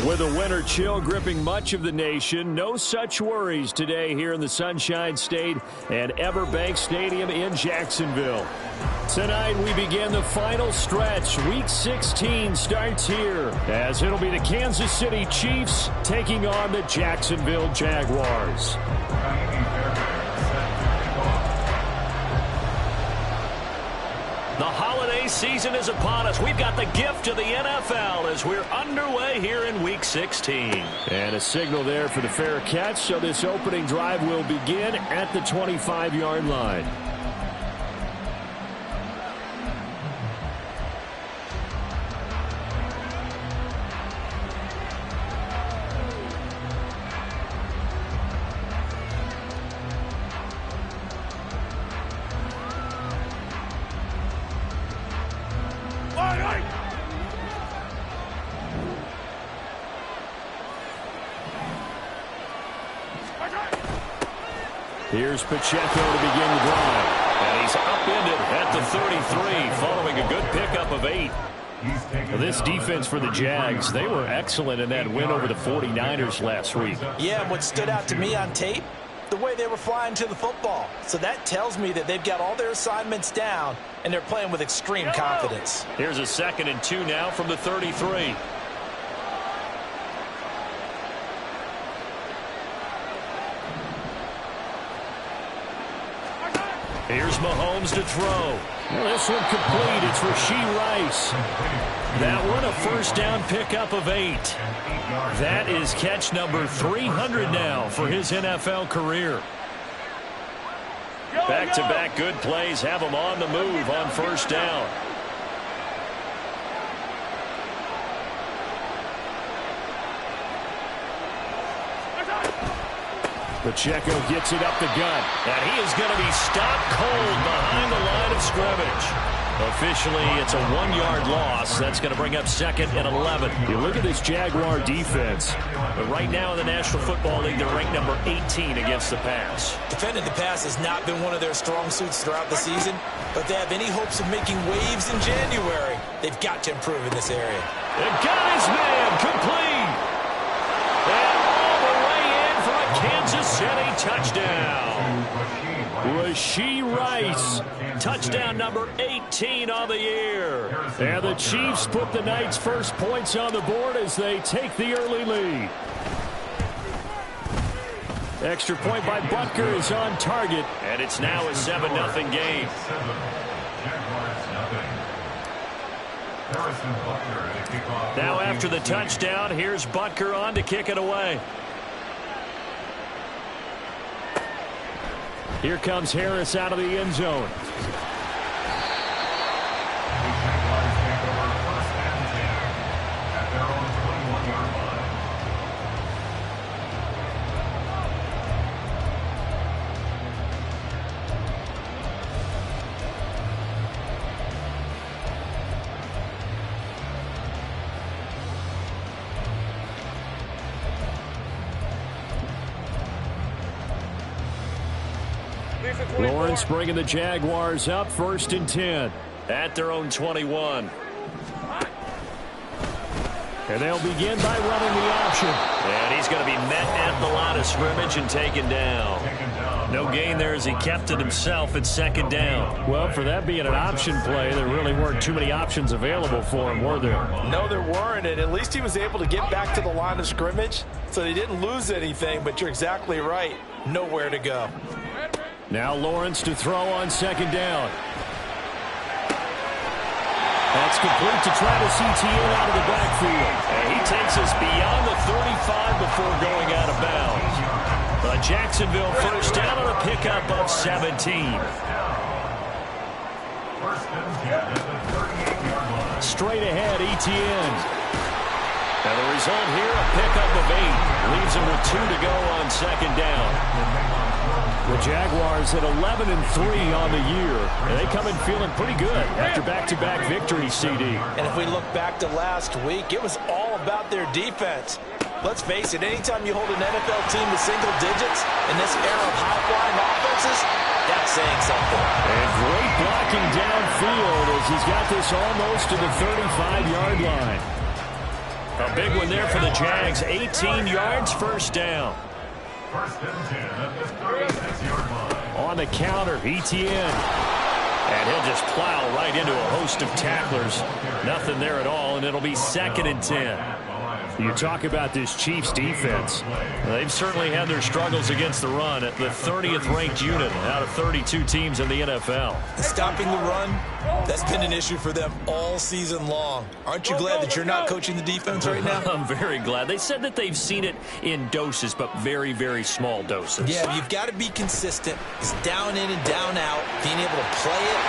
With a winter chill gripping much of the nation, no such worries today here in the Sunshine State and Everbank Stadium in Jacksonville. Tonight we begin the final stretch. Week 16 starts here as it'll be the Kansas City Chiefs taking on the Jacksonville Jaguars. The holiday season is upon us. We've got the gift of the NFL as we're underway here in Week 16. And a signal there for the fair catch, so this opening drive will begin at the 25-yard line. Here's Pacheco to begin the drive. And he's upended at the 33 following a good pickup of 8. Well, this defense for the Jags, they were excellent in that win over the 49ers last week. Yeah, and what stood out to me on tape, the way they were flying to the football. So that tells me that they've got all their assignments down and they're playing with extreme confidence. Here's a 2nd and 2 now from the 33. Here's Mahomes to throw. Well, this one complete. It's Rashee Rice. That one a first down pickup of 8. That is catch number 300 now for his NFL career. Back-to-back good plays have him on the move on first down. Pacheco gets it up the gut, and he is going to be stopped cold behind the line of scrimmage. Officially, it's a 1-yard loss. That's going to bring up 2nd and 11. You look at this Jaguar defense. But right now in the National Football League, they're ranked number 18 against the pass. Defending the pass has not been one of their strong suits throughout the season, but they have any hopes of making waves in January. They've got to improve in this area. They got his man complete. And all the way in for a Kansas City touchdown. Rashee Rice, touchdown number 18 on the year. And the Chiefs put the night's first points on the board as they take the early lead. Extra point by Butker is on target, and it's now a 7-0 game. Now after the touchdown, here's Butker on to kick it away. Here comes Harris out of the end zone. Lawrence bringing the Jaguars up 1st and 10 at their own 21. And they'll begin by running the option. And he's going to be met at the line of scrimmage and taken down. No gain there as he kept it himself at 2nd down. Well, for that being an option play, there really weren't too many options available for him, were there? No, there weren't, and at least he was able to get back to the line of scrimmage, so they didn't lose anything, but you're exactly right. Nowhere to go. Now Lawrence to throw on 2nd down. That's complete to Travis Etienne out of the backfield. And he takes us beyond the 35 before going out of bounds. A Jacksonville first down on a pickup of 17. Straight ahead, Etienne. And the result here, a pickup of 8. Leaves him with 2 to go on second down. The Jaguars at 11-3 on the year. And they come in feeling pretty good after back-to-back victories, CD. And if we look back to last week, it was all about their defense. Let's face it, anytime you hold an NFL team to single digits in this era of high-flying offenses, that's saying something. And great blocking downfield as he's got this almost to the 35-yard line. A big one there for the Jags. 18 yards, first down. First and 10 at the 36-yard line. On the counter, Etienne. And he'll just plow right into a host of tacklers. Nothing there at all, and it'll be 2nd and 10. You talk about this Chiefs defense. They've certainly had their struggles against the run at the 30th ranked unit out of 32 teams in the NFL. Stopping the run, that's been an issue for them all season long. Aren't you glad that you're not coaching the defense right now? I'm very glad. They said that they've seen it in doses, but very, very small doses. Yeah, you've got to be consistent. It's down in and down out, being able to play it,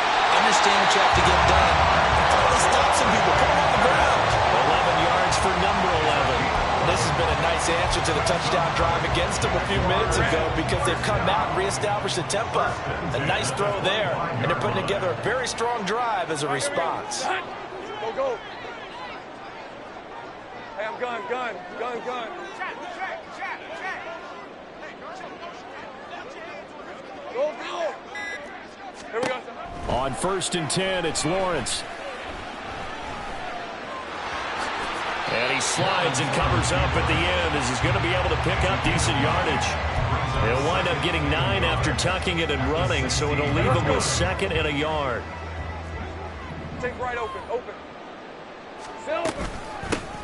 understand what you have to get done, and finally stop some people coming on the ground. 11 yards for number 11. This has been a nice answer to the touchdown drive against them a few minutes ago because they've come out and reestablished the tempo. A nice throw there, and they're putting together a very strong drive as a response. Go, go. Hey, I'm gun. Go. Here we go. On 1st and 10, it's Lawrence. And he slides and covers up at the end as he's going to be able to pick up decent yardage. He'll wind up getting 9 after tucking it and running, so it'll leave him with 2nd and a yard. Take right open.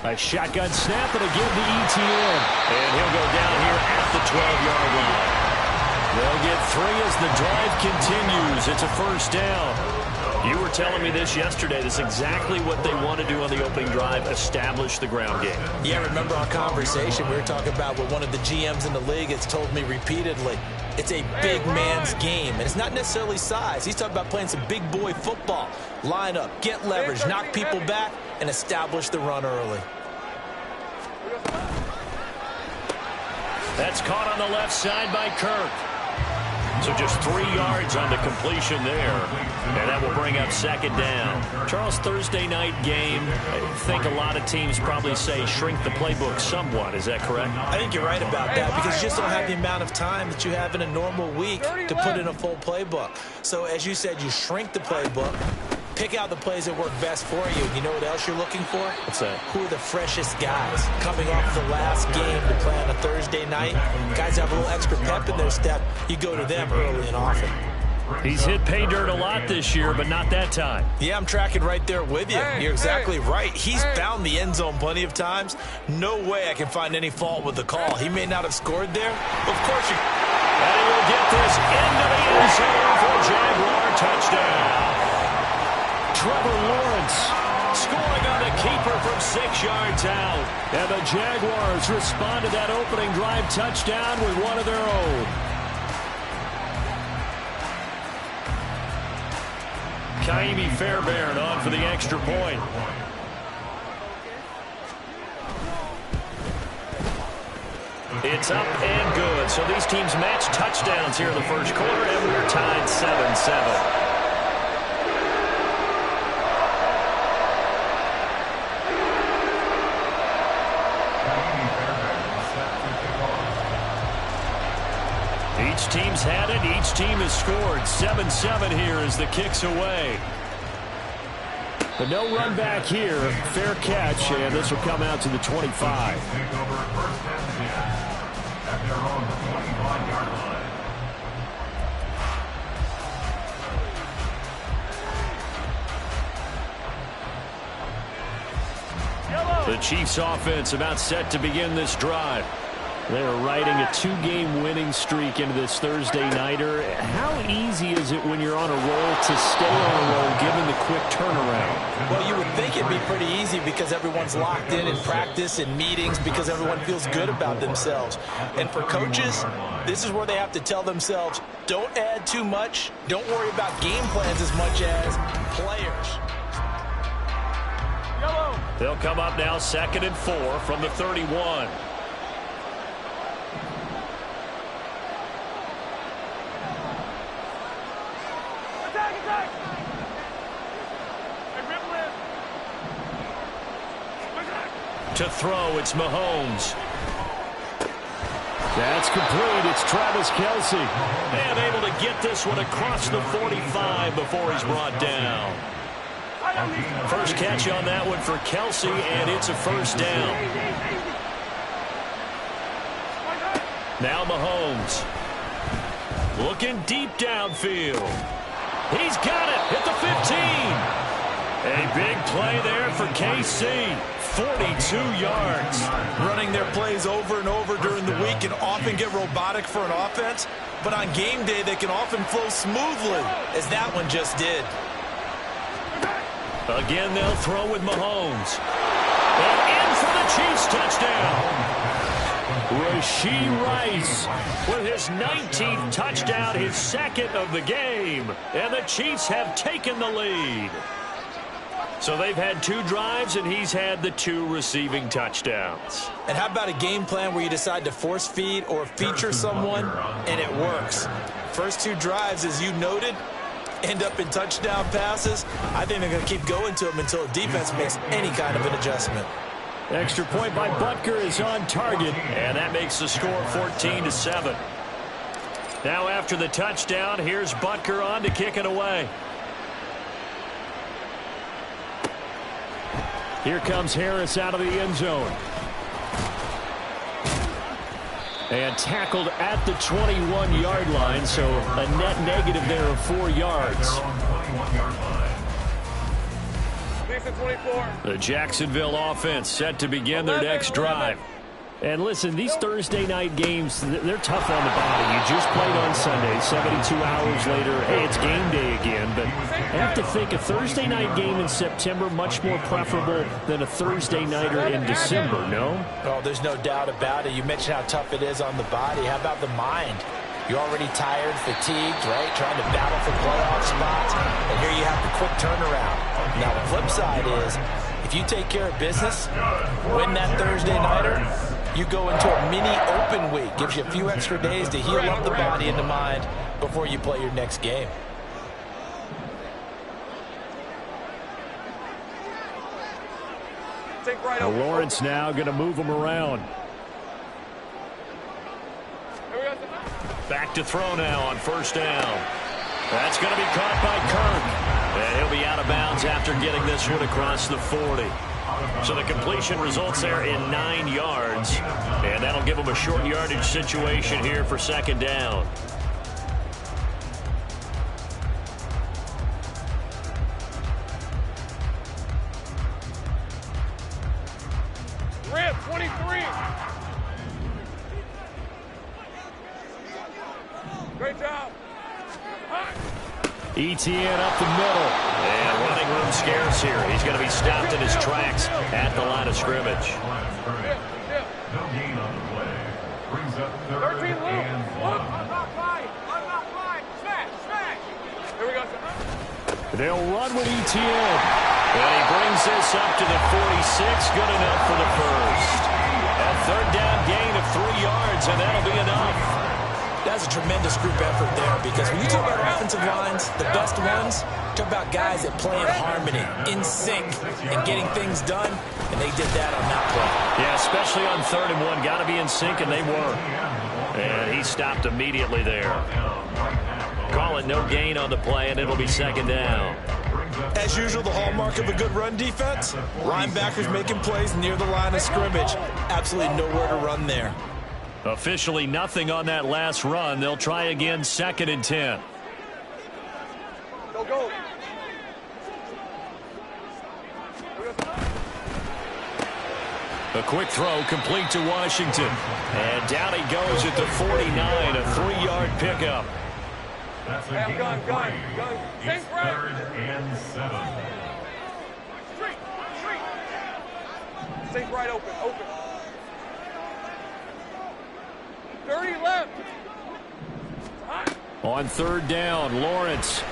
A shotgun snap and again to Etienne. And he'll go down here at the 12-yard line. They'll get 3 as the drive continues. It's a first down. You were telling me this yesterday. This is exactly what they want to do on the opening drive, establish the ground game. Yeah, remember our conversation? We were talking about what one of the GMs in the league has told me repeatedly. It's a big man's game, and it's not necessarily size. He's talking about playing some big boy football. Line up, get leverage, knock people back, and establish the run early. That's caught on the left side by Kirk. So just 3 yards on the completion there. And that will bring up 2nd down. Charles, Thursday night game, I think a lot of teams probably say shrink the playbook somewhat. Is that correct? I think you're right about that because you just don't have the amount of time that you have in a normal week to put in a full playbook. So as you said, you shrink the playbook. Pick out the plays that work best for you. You know what else you're looking for? What's that? Who are the freshest guys coming off the last game to play on a Thursday night? Guys have a little extra pep in their step. You go to them early and often. He's hit pay dirt a lot this year, but not that time. Yeah, I'm tracking right there with you. You're exactly right. He's found the end zone plenty of times. No way I can find any fault with the call. He may not have scored there. Of course you... And he will get this into the end zone for a Jaguar touchdown. Trevor Lawrence scoring on the keeper from 6 yards out. And the Jaguars respond to that opening drive touchdown with one of their own. Kaimi Fairbairn on for the extra point. It's up and good. So these teams match touchdowns here in the first quarter, and we're tied 7-7. Each team's had it. Each team has scored. 7-7 here as the kick's away. But no run back here. Fair catch, and this will come out to the 25. The Chiefs offense about set to begin this drive. They're riding a 2-game winning streak into this Thursday nighter. How easy is it when you're on a roll to stay on a roll given the quick turnaround? Well, you would think it'd be pretty easy because everyone's locked in practice and meetings because everyone feels good about themselves. And for coaches, this is where they have to tell themselves, don't add too much. Don't worry about game plans as much as players. They'll come up now 2nd and 4 from the 31. To throw, it's Mahomes. That's complete. It's Travis Kelce. And able to get this one across the 45 before he's brought down. First catch on that one for Kelce, and it's a first down. Now Mahomes. Looking deep downfield. He's got it at the 15. A big play there for KC. 42 yards. Running their plays over and over during the week can often get robotic for an offense, but on game day they can often flow smoothly, as that one just did. Again, they'll throw with Mahomes. And in for the Chiefs touchdown. Rashee Rice with his 19th touchdown, his second of the game. And the Chiefs have taken the lead. So they've had 2 drives, and he's had the 2 receiving touchdowns. And how about a game plan where you decide to force feed or feature someone, and it works? First 2 drives, as you noted, end up in touchdown passes. I think they're going to keep going to them until the defense makes any kind of an adjustment. Extra point by Butker is on target, and that makes the score 14-7. Now after the touchdown, here's Butker on to kick it away. Here comes Harris out of the end zone. And tackled at the 21-yard line, so a net negative there of 4 yards. Decent 24. The Jacksonville offense set to begin their next drive. And listen, these Thursday night games, they're tough on the body. You just played on Sunday, 72 hours later, hey, it's game day again. But I have to think a Thursday night game in September much more preferable than a Thursday nighter in December, no? Oh, there's no doubt about it. You mentioned how tough it is on the body. How about the mind? You're already tired, fatigued, right? Trying to battle for playoff spots. And here you have the quick turnaround. Now, the flip side is, if you take care of business, win that Thursday nighter, you go into a mini open week. Gives you a few extra days to heal up the body and the mind before you play your next game. Take right Now over. Lawrence now going to move him around. Back to throw now on first down. That's going to be caught by Kirk. And he'll be out of bounds after getting this one across the 40. So the completion results there in 9 yards. And that'll give him a short yardage situation here for second down. Rip, 23. Great job. ETN up the middle. And running room scarce here. He's going to be stopped in his tracks at the line of scrimmage. No gain on the play. Brings up 3rd 13 loop. and 1. Smash. Here we go. They'll run with ETN. And he brings this up to the 46. Good enough for the first. A 3rd down gain of 3 yards, and that'll be enough. That's a tremendous group effort there, because when you talk about offensive lines, the best ones, talk about guys that play in harmony, in sync, and getting things done, and they did that on that play. Yeah, especially on 3rd and 1. Got to be in sync, and they were. And he stopped immediately there. Call it no gain on the play, and it'll be second down. As usual, the hallmark of a good run defense, linebackers making plays near the line of scrimmage. Absolutely nowhere to run there. Officially nothing on that last run. They'll try again, 2nd and 10. Go. A quick throw complete to Washington. And down he goes at the 49, a 3-yard pickup. That's a Hey, gain gun. of 3. It's 3rd and 7. Take right open. 30 left. On 3rd down, Lawrence.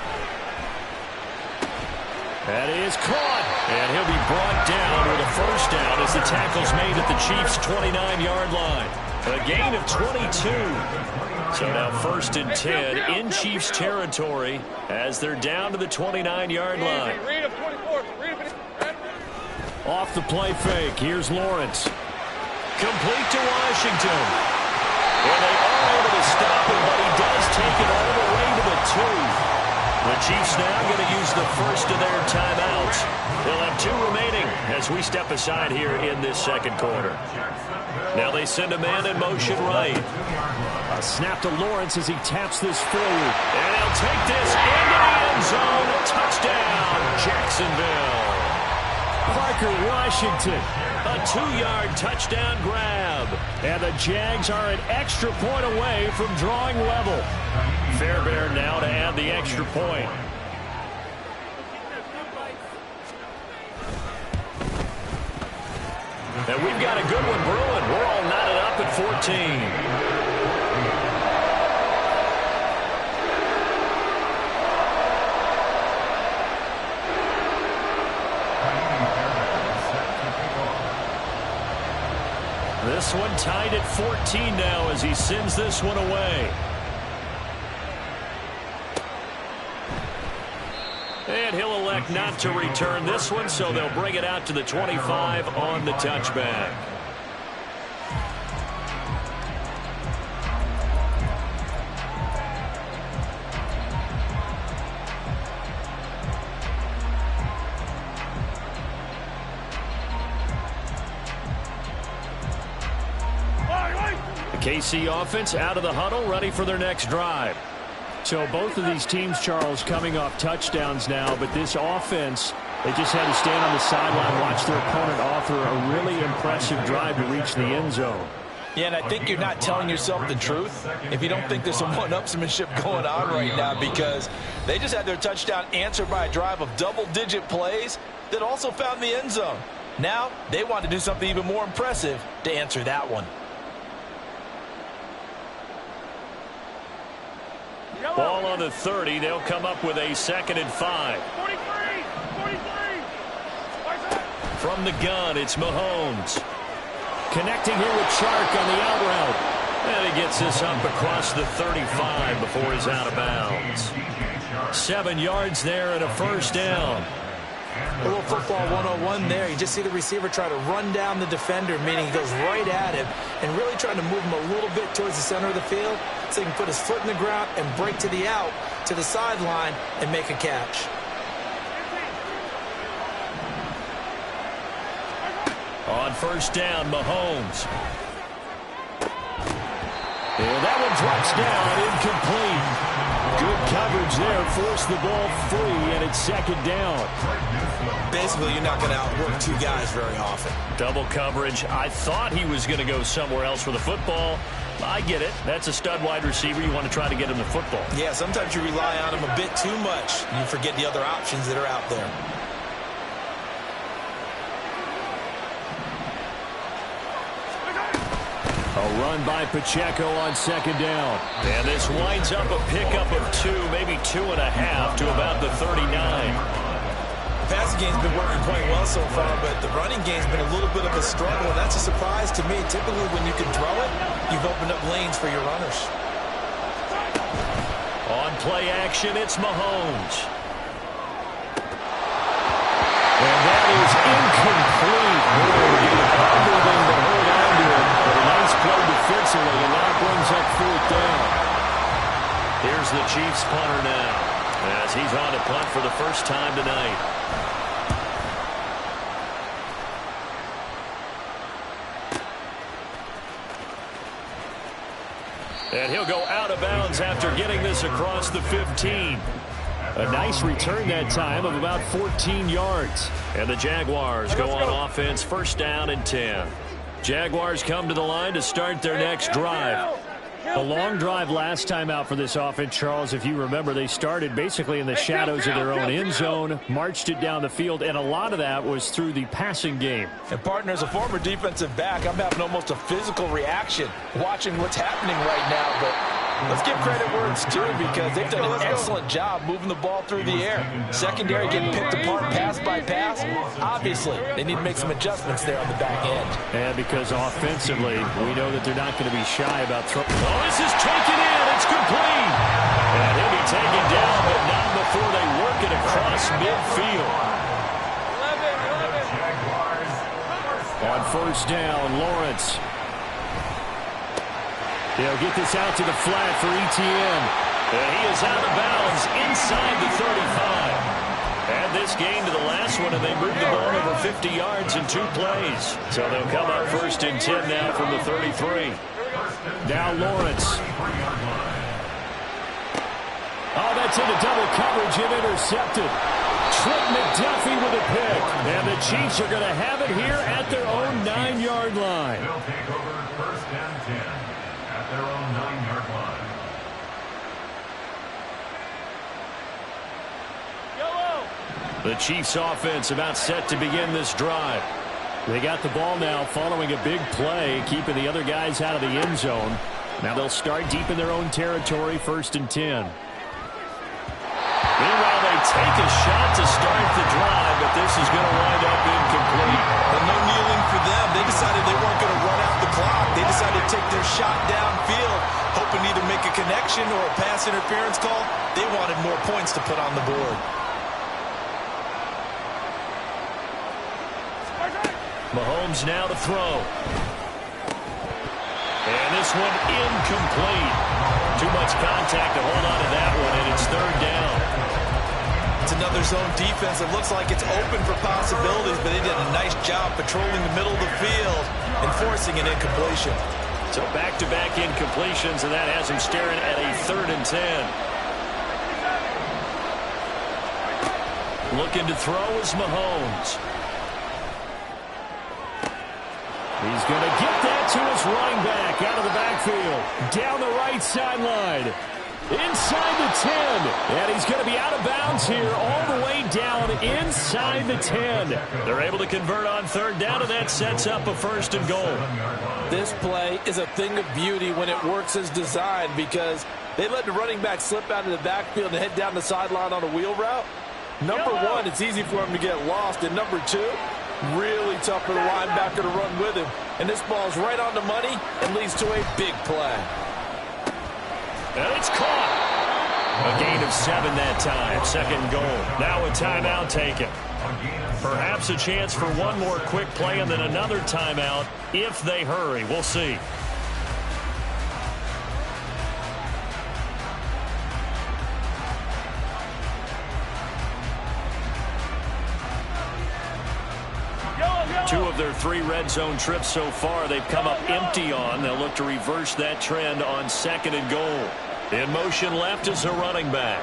That is caught. And he'll be brought down with a first down as the tackle's made at the Chiefs' 29-yard line. A gain of 22. So now 1st and 10 in Chiefs territory as they're down to the 29-yard line. Off the play fake. Here's Lawrence. Complete to Washington. And they are able to stop him, but he does take it all the way to the 2. The Chiefs now going to use the first of their timeouts. They'll have 2 remaining as we step aside here in this second quarter. Now they send a man in motion right. A snap to Lawrence as he taps this forward. And he'll take this into the end zone. Touchdown, Jacksonville. Parker Washington, a 2-yard touchdown grab. And the Jags are an extra point away from drawing level. Fairbairn now to add the extra point. And we've got a good one brewing. We're all knotted up at 14. This one tied at 14 now as he sends this one away. And he'll elect not to return this one, so they'll bring it out to the 25 on the touchback. KC offense out of the huddle, ready for their next drive. So both of these teams, Charles, coming off touchdowns now, but this offense, they just had to stand on the sideline, watch their opponent offer a really impressive drive to reach the end zone. Yeah, and I think you're not telling yourself the truth if you don't think there's some one-upsmanship going on right now, because they just had their touchdown answered by a drive of double-digit plays that also found the end zone. Now they want to do something even more impressive to answer that one. Ball on the 30. They'll come up with a 2nd and 5. 43. From the gun, it's Mahomes. Connecting here with Chark on the out route. And he gets this up across the 35 before he's out of bounds. 7 yards there and a first down. A little football 101 there. You just see the receiver try to run down the defender, meaning he goes right at him and really trying to move him a little bit towards the center of the field so he can put his foot in the ground and break to the out, to the sideline, and make a catch. On first down, Mahomes. And that one drops down, incomplete. Good coverage there, forced the ball free, and it's 2nd down. Basically, you're not going to outwork 2 guys very often. Double coverage. I thought he was going to go somewhere else for the football. I get it. That's a stud wide receiver. You want to try to get him the football. Yeah, sometimes you rely on him a bit too much. You forget the other options that are out there. A run by Pacheco on 2nd down. And this winds up a pickup of 2, maybe 2.5 to about the 39. The passing game's been working quite well so far, but the running game's been a little bit of a struggle, and that's a surprise to me. Typically, when you can throw it, you've opened up lanes for your runners. On play action, it's Mahomes. And that is incomplete. Everything to hold on to it. But a nice play defensively, and that brings up 4th down. Here's the Chiefs punter now, as he's on to punt for the first time tonight. And he'll go out of bounds after getting this across the 15. A nice return that time of about 14 yards. And the Jaguars go on offense, first down and 10. Jaguars come to the line to start their next drive. A long drive last time out for this offense, Charles. If you remember, they started basically in the shadows of their own end zone, marched it down the field, and a lot of that was through the passing game. And, partner, as a former defensive back, I'm having almost a physical reaction watching what's happening right now. But Let's give credit where it's due because they've done an excellent job moving the ball through the air. Secondary getting picked apart pass by pass. Obviously, they need to make some adjustments there on the back end. And because offensively, we know that they're not going to be shy about throwing. Oh, this is taken in. It's complete. And he'll be taken down, but not before they work it across midfield. 11. On first down, Lawrence. They'll get this out to the flat for Etienne. And he is out of bounds inside the 35. Add this game to the last one, and they moved the ball over 50 yards in 2 plays. So they'll come up first and 10 now from the 33. Now Lawrence. Oh, that's into double coverage and intercepted. Trent McDuffie with a pick. And the Chiefs are going to have it here at their own 9-yard line. They'll take over first and 10 at their own 9-yard line. The Chiefs offense about set to begin this drive. They got the ball now following a big play, keeping the other guys out of the end zone. Now they'll start deep in their own territory, first and 10. Meanwhile, they take a shot to start the drive, but this is going to wind up incomplete. But no kneeling for them. They decided they weren't going to run out the clock. They decided to take their shot downfield, hoping to either make a connection or a pass interference call. They wanted more points to put on the board. Mahomes now to throw. And this one incomplete. Too much contact to hold on to that one, and it's third down. It's another zone defense. It looks like it's open for possibilities, but they did a nice job patrolling the middle of the field and forcing an incompletion. So back-to-back incompletions, and that has him staring at a third and 10. Looking to throw is Mahomes. He's going to get that to his running back out of the backfield. Down the right sideline. Inside the 10. And he's going to be out of bounds here all the way down inside the 10. They're able to convert on third down, and that sets up a first and goal. This play is a thing of beauty when it works as designed because they let the running back slip out of the backfield and head down the sideline on a wheel route. Number one, it's easy for him to get lost. And number two, really tough for the linebacker to run with him. And this ball's right on the money and leads to a big play. And it's caught. A gain of 7 that time. Second goal. Now a timeout taken. Perhaps a chance for one more quick play and then another timeout if they hurry. We'll see. Two of their 3 red zone trips so far they've come up empty on. They'll look to reverse that trend on second and goal. In motion left is a running back.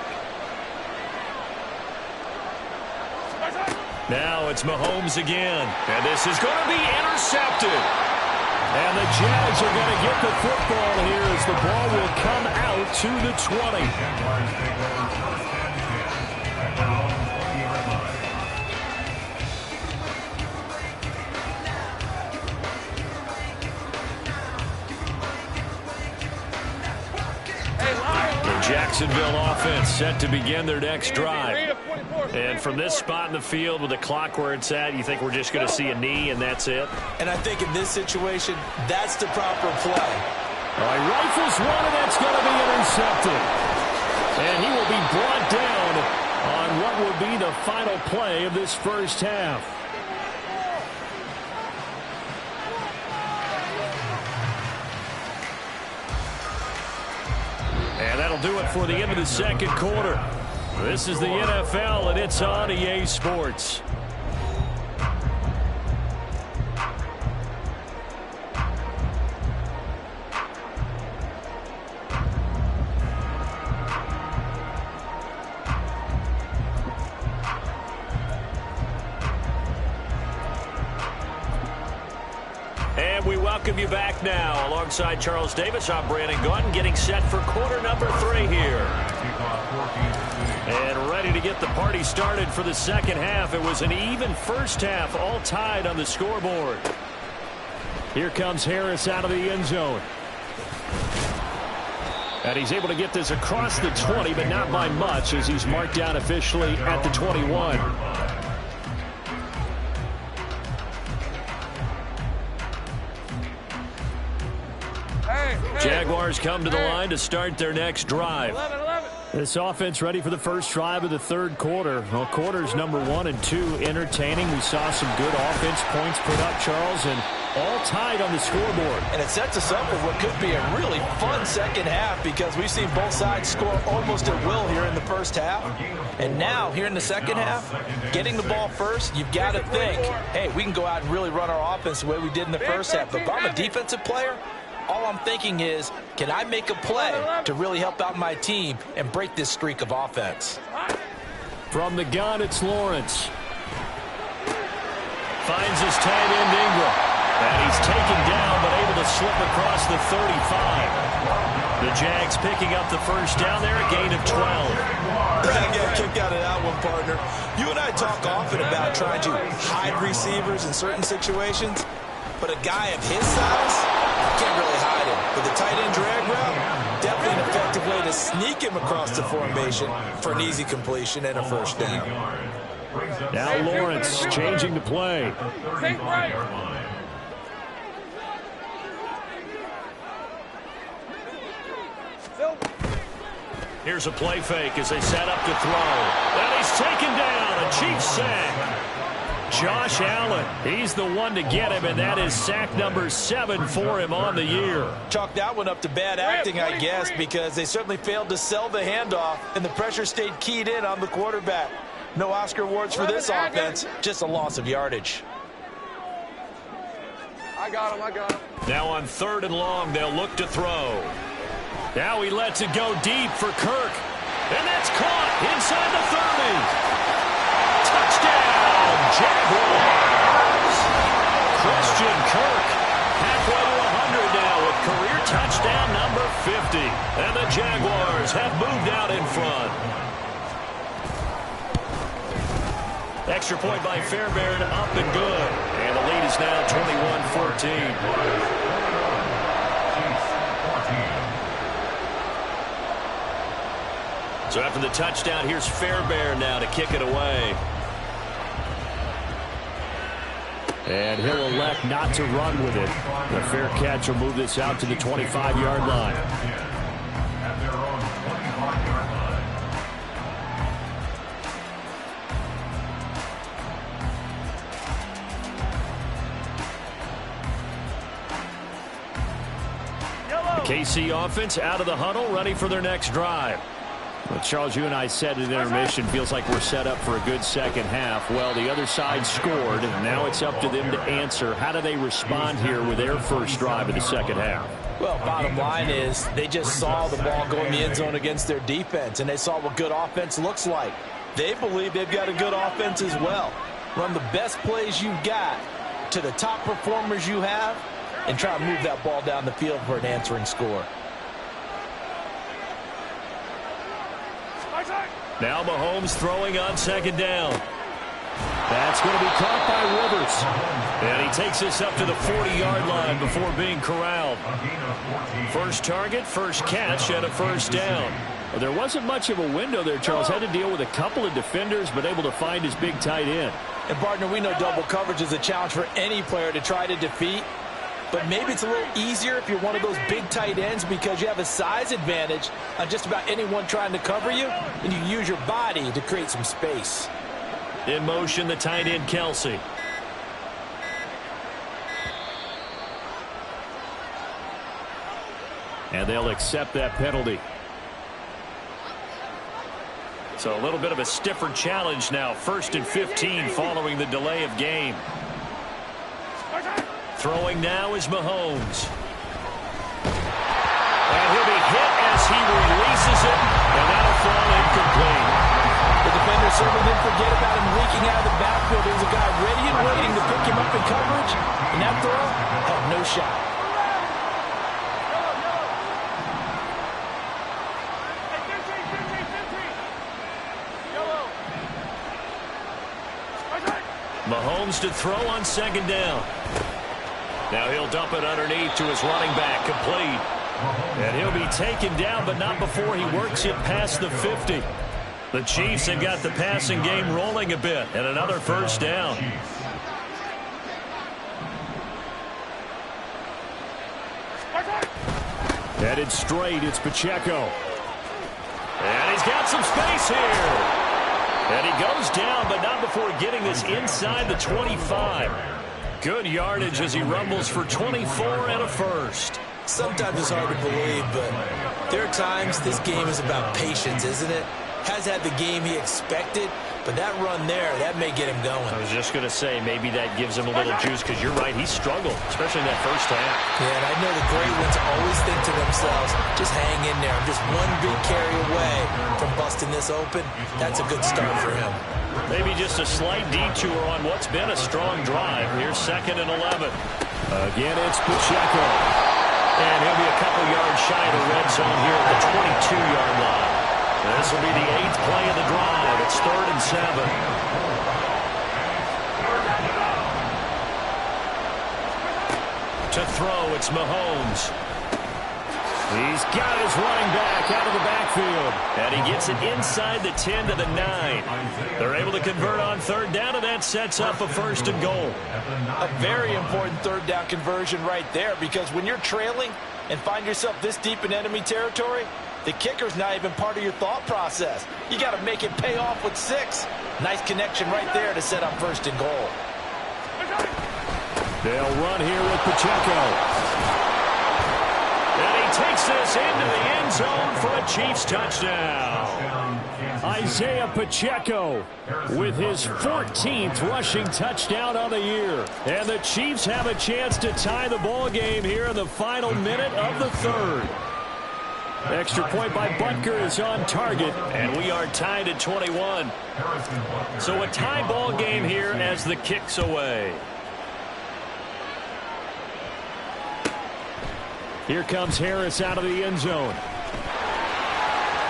Now it's Mahomes again. And this is going to be intercepted. And the Jags are going to get the football here as the ball will come out to the 20. Jacksonville offense set to begin their next drive. And from this spot in the field with the clock where it's at, you think we're just going to see a knee and that's it? And I think in this situation, that's the proper play. All right, rifles one, and that's going to be intercepted. And he will be brought down on what will be the final play of this first half. And that'll do it for the end of the second quarter. This is the NFL, and it's on EA Sports. We welcome you back now. Alongside Charles Davis, I'm Brandon Gauton, getting set for quarter number 3 here. And ready to get the party started for the second half. It was an even first half, all tied on the scoreboard. Here comes Harris out of the end zone. And he's able to get this across the 20, but not by much, as he's marked down officially at the 21. Jaguars come to the line to start their next drive. This offense ready for the first drive of the third quarter. Well, quarters number 1 and 2 entertaining. We saw some good offense points put up, Charles, and all tied on the scoreboard. And it sets us up for what could be a really fun second half, because we've seen both sides score almost at will here in the first half. And now, here in the second half, getting the ball first, you've got to think, hey, we can go out and really run our offense the way we did in the first half. But if I'm a defensive player, all I'm thinking is, can I make a play to really help out my team and break this streak of offense? From the gun, it's Lawrence. Finds his tight end, Ingram. And he's taken down, but able to slip across the 35. The Jags picking up the first down there, a gain of 12. I got kicked out of that one, partner. You and I talk often about trying to hide receivers in certain situations, but a guy of his size, can't really hide him. But the tight end drag route, definitely an effective way to sneak him across the formation for an easy completion and a first down. Now Lawrence changing the play. Here's a play fake as they set up to throw. And he's taken down, a Chiefs sack. Josh Allen, he's the one to get him, and that is sack number 7 for him on the year. Chalk that one up to bad acting, I guess, because they certainly failed to sell the handoff, and the pressure stayed keyed in on the quarterback. No Oscar awards for this offense, just a loss of yardage. I got him. Now on 3rd and long, they'll look to throw. Now he lets it go deep for Kirk. And that's caught inside the 30. Touchdown, Jaguars. Christian Kirk halfway to 100 now with career touchdown number 50. And the Jaguars have moved out in front. Extra point by Fairbairn, up and good. And the lead is now 21-14. So after the touchdown, here's Fairbairn now to kick it away. And he'll elect not to run with it. The fair catch will move this out to the 25-yard line. At their own 25-yard line. The KC offense out of the huddle, ready for their next drive. Well, Charles, you and I said at intermission, feels like we're set up for a good second half. Well, the other side scored. Now it's up to them to answer. How do they respond here with their first drive of the second half? Well, bottom line is they just saw the ball go in the end zone against their defense, and they saw what good offense looks like. They believe they've got a good offense as well. Run the best plays you've got to the top performers you have and try to move that ball down the field for an answering score. Now Mahomes throwing on 2nd down. That's going to be caught by Rivers. And he takes this up to the 40-yard line before being corralled. First target, first catch, and a first down. Well, there wasn't much of a window there, Charles. Had to deal with a couple of defenders, but able to find his big tight end. And, partner, we know double coverage is a challenge for any player to try to defeat. But maybe it's a little easier if you're one of those big tight ends because you have a size advantage on just about anyone trying to cover you, and you use your body to create some space. In motion, the tight end, Kelsey. And they'll accept that penalty. So a little bit of a stiffer challenge now. 1st and 15 following the delay of game. Throwing now is Mahomes. And he'll be hit as he releases it, and that'll fall incomplete. The defender certainly didn't forget about him leaking out of the backfield. There was a guy ready and waiting to pick him up in coverage, and that throw had no shot. Mahomes to throw on 2nd down. Now he'll dump it underneath to his running back, complete. And he'll be taken down, but not before he works it past the 50. The Chiefs have got the passing game rolling a bit, and another first down. Headed straight, it's Pacheco. And he's got some space here. And he goes down, but not before getting this inside the 25. Good yardage as he rumbles for 24 and a first. Sometimes it's hard to believe, but there are times this game is about patience, isn't it? Has had the game he expected, but that run there, that may get him going. I was just going to say, maybe that gives him a little juice, because you're right, he struggled, especially in that first half. Yeah, and I know the great ones always think to themselves, just hang in there. I'm just one big carry away from busting this open. That's a good start for him. Maybe just a slight detour on what's been a strong drive. Here's 2nd and 11. Again, it's Pacheco. And he'll be a couple yards shy of the red zone here at the 22-yard line. This will be the 8th play of the drive. It's 3rd and 7. To throw, it's Mahomes. He's got his running back out of the backfield. And he gets it inside the 10 to the 9. They're able to convert on 3rd down, and that sets up a 1st and goal. A very important 3rd down conversion right there, because when you're trailing and find yourself this deep in enemy territory, the kicker's not even part of your thought process. You got to make it pay off with 6. Nice connection right there to set up 1st and goal. They'll run here with Pacheco. And he takes this into the end zone for a Chiefs touchdown. Isaiah Pacheco with his 14th rushing touchdown on the year. And the Chiefs have a chance to tie the ball game here in the final minute of the 3rd. Extra point by Butker is on target, and we are tied at 21. So a tie ball game here as the kick's away. Here comes Harris out of the end zone.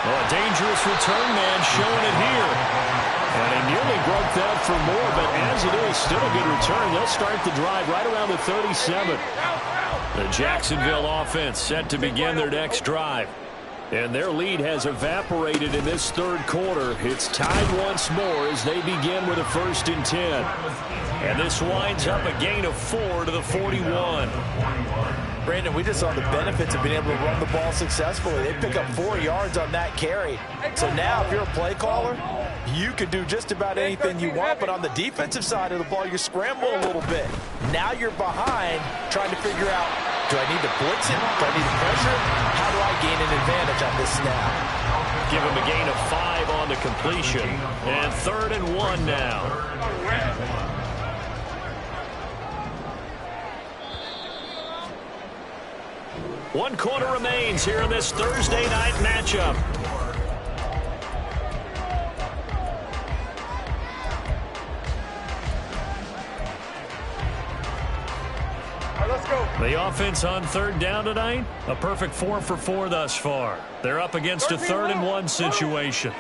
Oh, a dangerous return man showing it here. And he nearly broke that for more, but as it is, still a good return. They'll start the drive right around the 37. The Jacksonville offense set to begin their next drive. And their lead has evaporated in this 3rd quarter. It's tied once more as they begin with a 1st and 10. And this winds up a gain of 4 to the 41. Brandon, we just saw the benefits of being able to run the ball successfully. They pick up 4 yards on that carry. So now if you're a play caller, you can do just about anything you want. But on the defensive side of the ball, you scramble a little bit. Now you're behind trying to figure out, do I need to blitz it? Do I need to pressure it? How do I gain an advantage on this snap? Give him a gain of 5 on the completion. And 3rd and 1 now. One quarter remains here in this Thursday night matchup. Let's go. The offense on 3rd down tonight, a perfect 4 for 4 thus far. They're up against a 3rd and 1 situation.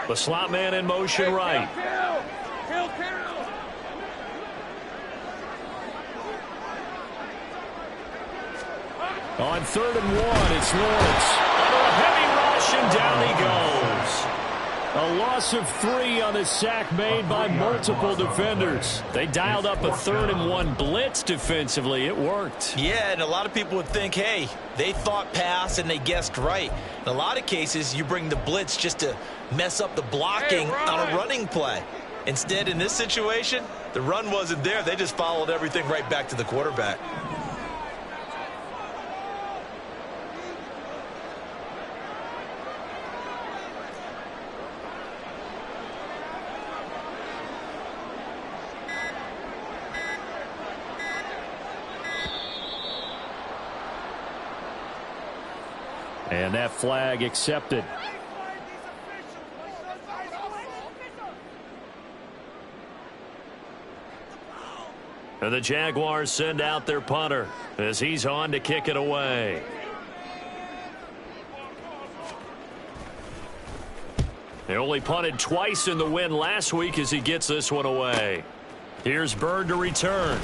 The slot man in motion right. On 3rd and 1, it's Lawrence. Under a heavy rush, and down he goes. A loss of 3 on the sack made by multiple defenders. They dialed up a 3rd and 1 blitz defensively. It worked. Yeah, and a lot of people would think, hey, they thought pass and they guessed right. In a lot of cases, you bring the blitz just to mess up the blocking on a running play. Instead, in this situation, the run wasn't there. They just followed everything right back to the quarterback. And that flag accepted. And the Jaguars send out their punter as he's on to kick it away. They only punted twice in the win last week as he gets this one away. Here's Bird to return.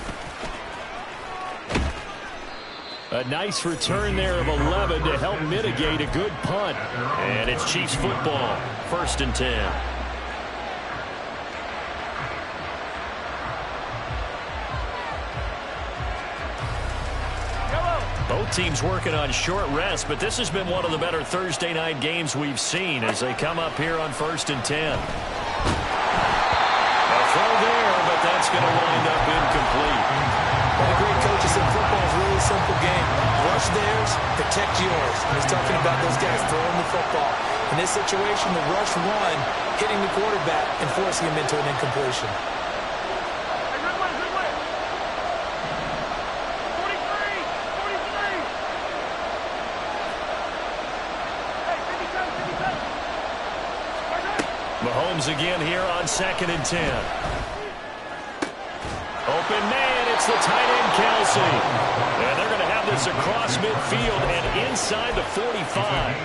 A nice return there of 11 to help mitigate a good punt. And it's Chiefs football, 1st and 10. Both teams working on short rest, but this has been one of the better Thursday night games we've seen as they come up here on 1st and 10. A throw there, but that's going to wind up incomplete. One of the great coaches in football is really a simple game. Rush theirs, protect yours. And he's talking about those guys throwing the football. In this situation, the rush one, hitting the quarterback and forcing him into an incompletion. Mahomes again here on 2nd and 10. Open man, it's the tight end, Kelsey. And they're going to have this across midfield and inside the 45.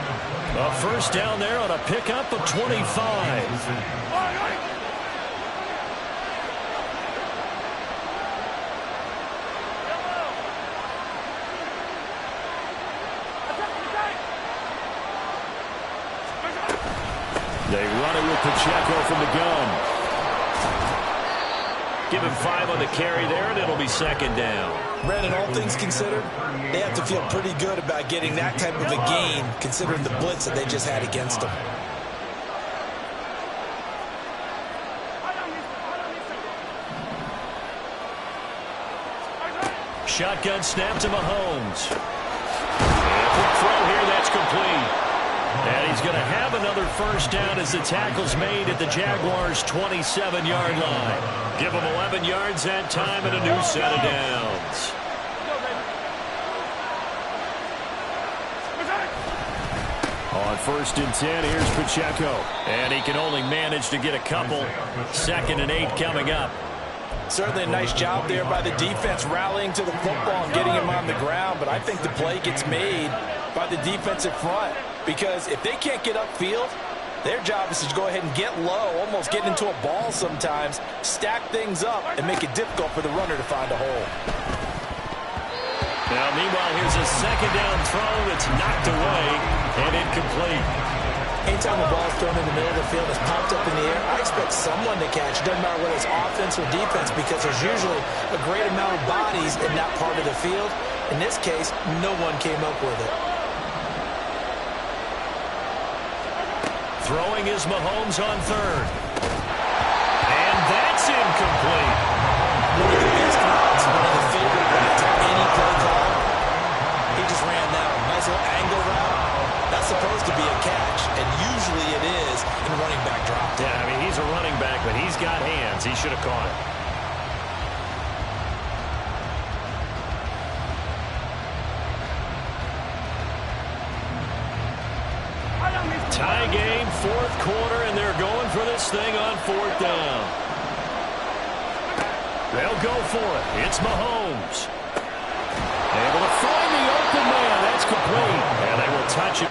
A first down there on a pickup of 25. They run it with Pacheco from the gun. Give him 5 on the carry there, and it'll be 2nd down. Brandon, all things considered, they have to feel pretty good about getting that type of a gain, considering the blitz that they just had against them. Shotgun snap to Mahomes. And a quick throw here, that's complete. And he's going to have another first down as the tackle's made at the Jaguars' 27-yard line. Give them 11 yards that time and a new set of downs. On 1st and 10, here's Pacheco. And he can only manage to get a couple. 2nd and 8 coming up. Certainly a nice job there by the defense rallying to the football and getting him on the ground. But I think the play gets made by the defensive front. Because if they can't get upfield, their job is to go ahead and get low, almost get into a ball sometimes, stack things up, and make it difficult for the runner to find a hole. Now, meanwhile, here's a 2nd down throw that's knocked away and incomplete. Anytime a ball is thrown in the middle of the field that's popped up in the air, I expect someone to catch. It doesn't matter whether it's offense or defense because there's usually a great amount of bodies in that part of the field. In this case, no one came up with it. Throwing is Mahomes on 3rd. And that's incomplete. One of the best routes, one of the favorite routes of any play call. He just ran that nice little angle route. That's supposed to be a catch, and usually it is in running back drop. Yeah, I mean, he's a running back, but he's got hands. He should have caught it. Tie game, 4th quarter, and they're going for this thing on 4th down. They'll go for it. It's Mahomes. Able to find the open man. That's complete. And they will touch it.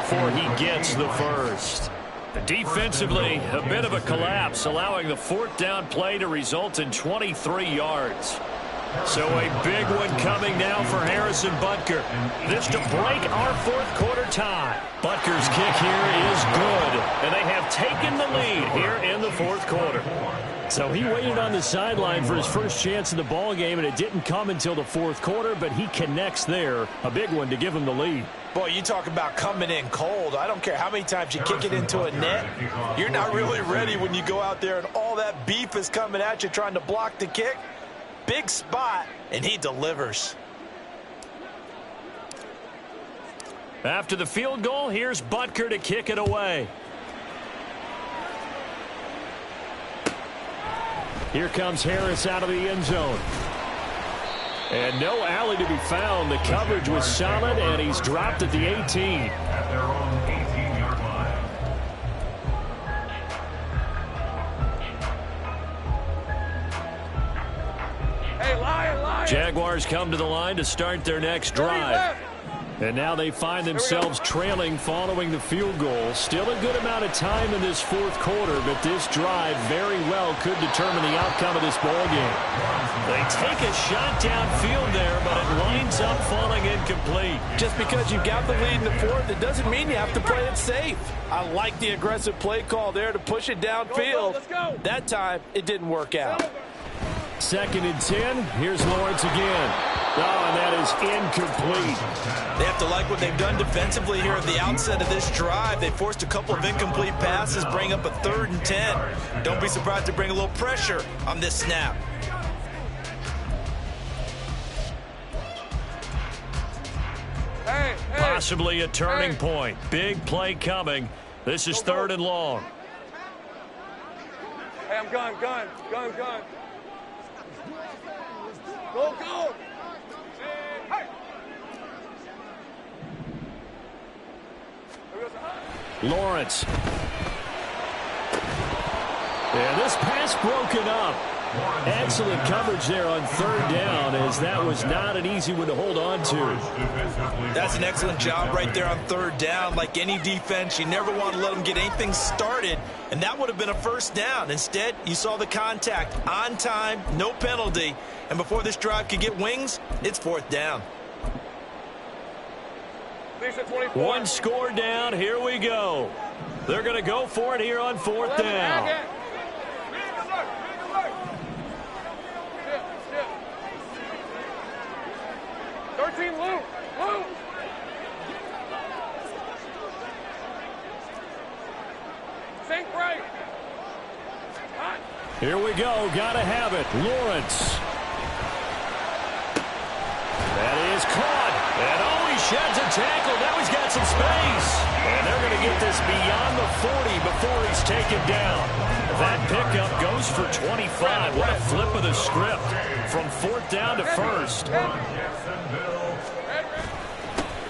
before he gets the first. Defensively, a bit of a collapse, allowing the fourth down play to result in 23 yards. So a big one coming now for Harrison Butker. This to break our fourth quarter tie. Butker's kick here is good, and they have taken the lead here in the fourth quarter. So he waited on the sideline for his first chance in the ball game, and it didn't come until the fourth quarter, but he connects there. A big one to give him the lead. Boy, you talk about coming in cold. I don't care how many times you kick it into a net. You're not really ready when you go out there and all that beef is coming at you trying to block the kick. Big spot, and he delivers. After the field goal, here's Butker to kick it away. Here comes Harris out of the end zone. And no alley to be found. The coverage was solid, and he's dropped at the 18. At their own 18-yard line. Hey, Lion. Jaguars come to the line to start their next drive. And now they find themselves trailing following the field goal. Still a good amount of time in this fourth quarter, but this drive very well could determine the outcome of this ball game. They take a shot downfield there, but it winds up falling incomplete. Just because you've got the lead in the fourth, it doesn't mean you have to play it safe. I like the aggressive play call there to push it downfield. Let's go. That time, it didn't work out. 2nd and 10. Here's Lawrence again. Oh, and that is incomplete. They have to like what they've done defensively here at the outset of this drive. They forced a couple of incomplete passes, bring up a 3rd and 10. Don't be surprised to bring a little pressure on this snap. Hey. Possibly a turning point. Big play coming. This is 3rd and long. Hey, I'm gun. Go. Hey. Lawrence. And this pass broken up. Excellent coverage there on 3rd down, as that was not an easy one to hold on to. That's an excellent job right there on 3rd down. Like any defense, you never want to let them get anything started, and that would have been a 1st down. Instead, you saw the contact on time, no penalty, and before this drive could get wings, it's 4th down. One score down. Here we go. They're going to go for it here on 4th down. 13, Lou. Sink right. Here we go. Gotta have it. Lawrence. That is caught. And he sheds a tackle. Now he's got some space. And they're going to get this beyond the 40 before he's taken down. That pickup goes for 25. What a flip of the script from 4th down to 1st.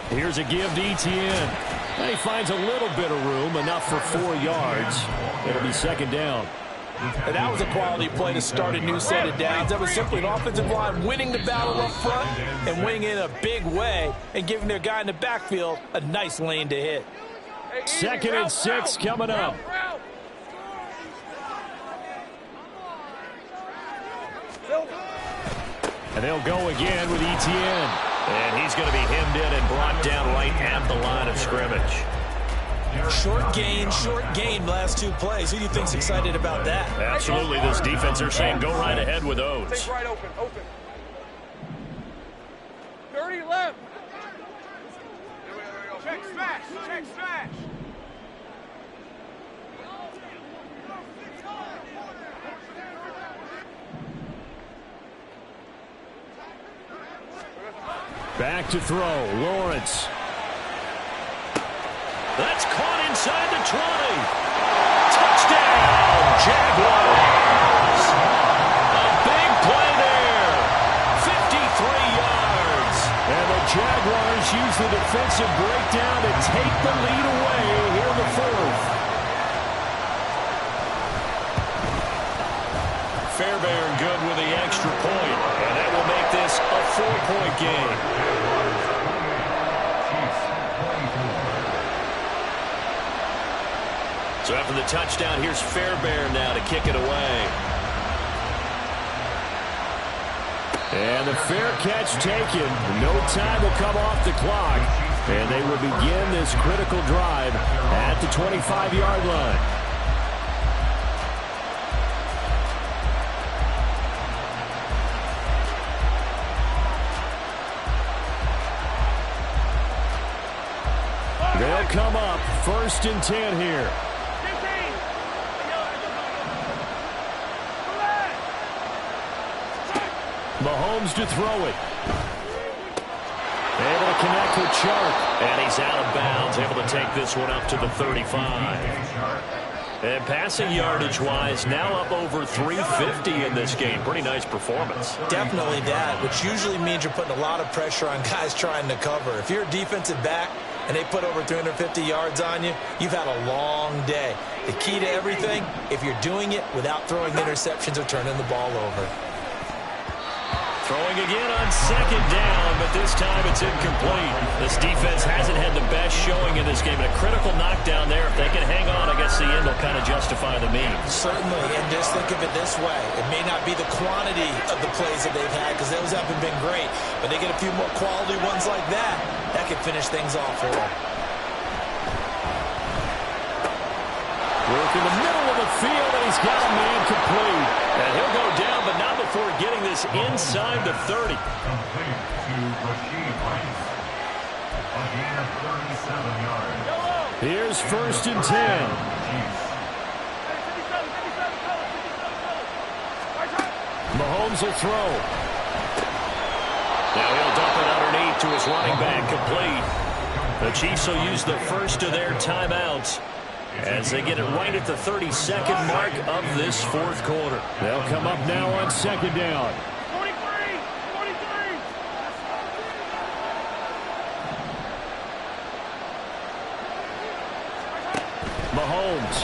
Here's a give to Etienne. And he finds a little bit of room, enough for 4 yards. It'll be 2nd down. And that was a quality play to start a new set of downs. That was simply an offensive line winning the battle up front and winning in a big way and giving their guy in the backfield a nice lane to hit. 2nd and 6 coming up. And they'll go again with Etienne. And he's going to be hemmed in and brought down right at the line of scrimmage. Short gain last 2 plays. Who do you think's excited about that? Absolutely. This defense are saying go right ahead with those. Take right open. 30 left. Check smash. Back to throw. Lawrence. That's caught inside the 20. Touchdown, Jaguars. A big play there. 53 yards. And the Jaguars use the defensive breakdown to take the lead away here in the 4th. Fairbairn good with the extra point. And that will make this a 4-point game. So after the touchdown, here's Fairbairn now to kick it away. And the fair catch taken. No time will come off the clock. And they will begin this critical drive at the 25-yard line. They'll come up 1st and 10 here. Mahomes to throw it. Able to connect with Chark. And he's out of bounds. Able to take this one up to the 35. And passing yardage-wise, now up over 350 in this game. Pretty nice performance. Definitely that, which usually means you're putting a lot of pressure on guys trying to cover. If you're a defensive back and they put over 350 yards on you, you've had a long day. The key to everything, if you're doing it without throwing interceptions or turning the ball over. Throwing again on 2nd down, but this time it's incomplete. This defense hasn't had the best showing in this game. A critical knockdown there. If they can hang on, I guess the end will kind of justify the means. Certainly, and just think of it this way. It may not be the quantity of the plays that they've had because those haven't been great, but they get a few more quality ones like that. That could finish things off for them. Work in the middle of the field, and he's got a man complete. And he'll go down, but not before getting this inside the 30. Complete to Rashid Rice. A gain of 37 yards. Here's 1st and 10. Mahomes will throw. Now he'll dump it underneath to his running back, complete. The Chiefs will use the first of their timeouts as they get it right at the 32nd mark of this 4th quarter. They'll come up now on 2nd down. 43! Mahomes.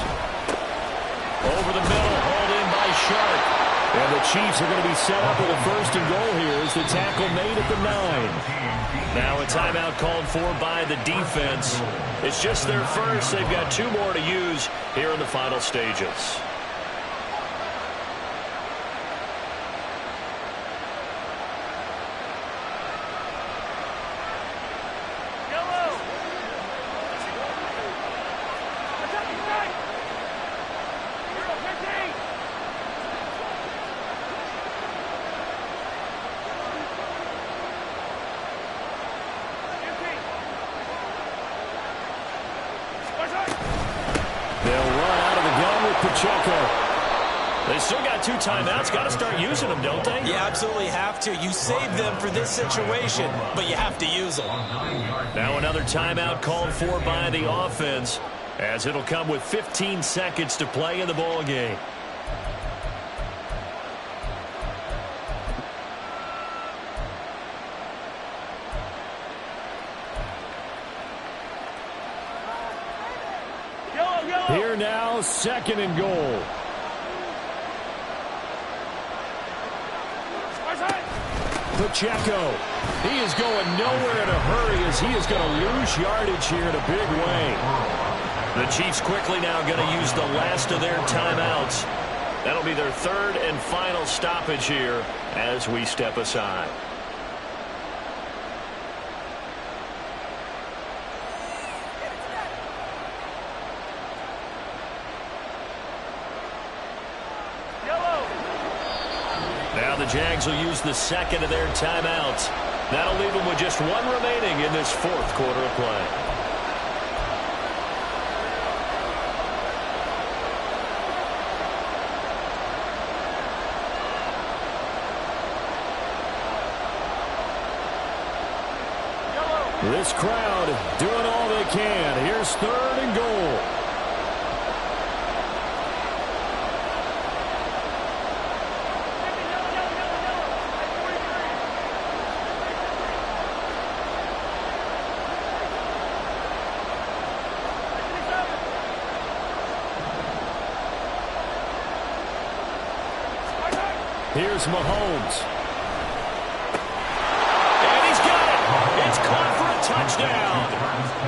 Over the middle, hauled in by Sharp. And the Chiefs are going to be set up with a 1st and goal here as the tackle made at the 9. Now a timeout called for by the defense. It's just their first. They've got 2 more to use here in the final stages. They still got 2 timeouts. Got to start using them, don't they? You absolutely have to. You save them for this situation, but you have to use them. Now another timeout called for by the offense, as it'll come with 15 seconds to play in the ball game. Here now, 2nd and goal. Pacheco. He is going nowhere in a hurry as he is going to lose yardage here in a big way. The Chiefs quickly now going to use the last of their timeouts. That'll be their 3rd and final stoppage here as we step aside. Now the Jags will use the 2nd of their timeouts. That'll leave them with just 1 remaining in this 4th quarter of play. This crowd doing all they can. Here's 3rd and goal. Here's Mahomes. And he's got it. It's caught for a touchdown.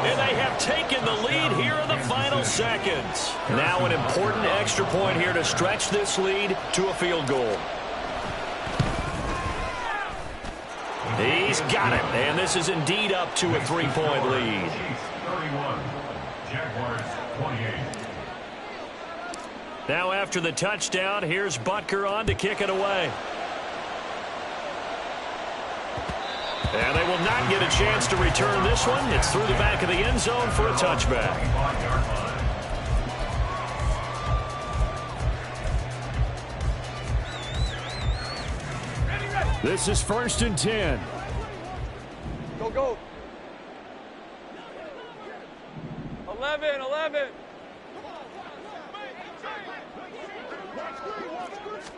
And they have taken the lead here in the final seconds. Now an important extra point here to stretch this lead to a field goal. He's got it, and this is indeed up to a 3-point lead. 31, Jaguars 28. Now after the touchdown, here's Butker on to kick it away. And they will not get a chance to return this one. It's through the back of the end zone for a touchback. This is 1st and 10. Go, go. 11, 11.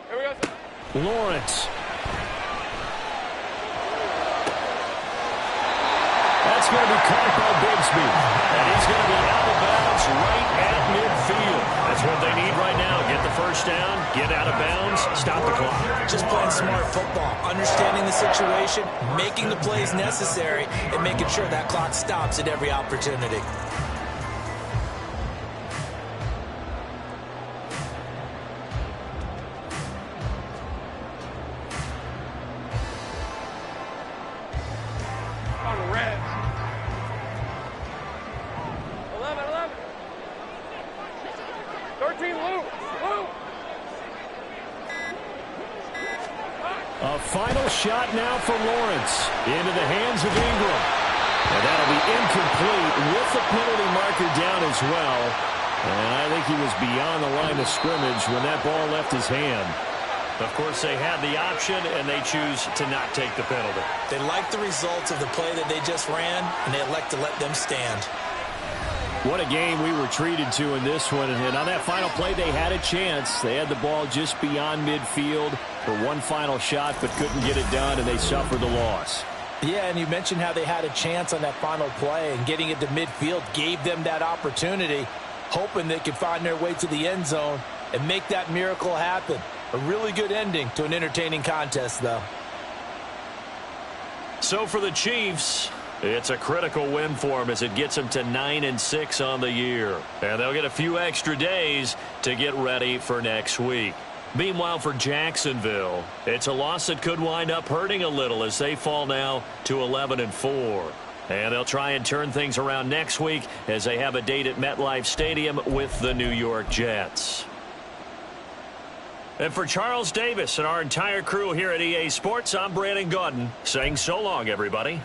Here we go. Lawrence. That's going to be caught by Bigsby. And he's going to be out of bounds right at midfield. That's what they need right now. Get the first down, get out of bounds, stop the clock. Just playing smart football, understanding the situation, making the plays necessary, and making sure that clock stops at every opportunity. On the Reds. 11, 11. 13, Lou. Lou. A final shot now for Lawrence into the hands of Ingram. And that'll be incomplete with the penalty marker down as well. And I think he was beyond the line of scrimmage when that ball left his hand. Of course, they had the option, and they choose to not take the penalty. They like the results of the play that they just ran, and they elect to let them stand. What a game we were treated to in this one. And on that final play, they had a chance. They had the ball just beyond midfield for one final shot, but couldn't get it done, and they suffered the loss. Yeah, and you mentioned how they had a chance on that final play, and getting it to midfield gave them that opportunity, hoping they could find their way to the end zone and make that miracle happen. A really good ending to an entertaining contest, though. So for the Chiefs, it's a critical win for them as it gets them to 9-6 on the year. And they'll get a few extra days to get ready for next week. Meanwhile, for Jacksonville, it's a loss that could wind up hurting a little as they fall now to 11-4. And they'll try and turn things around next week as they have a date at MetLife Stadium with the New York Jets. And for Charles Davis and our entire crew here at EA Sports, I'm Brandon Gaudin saying so long, everybody.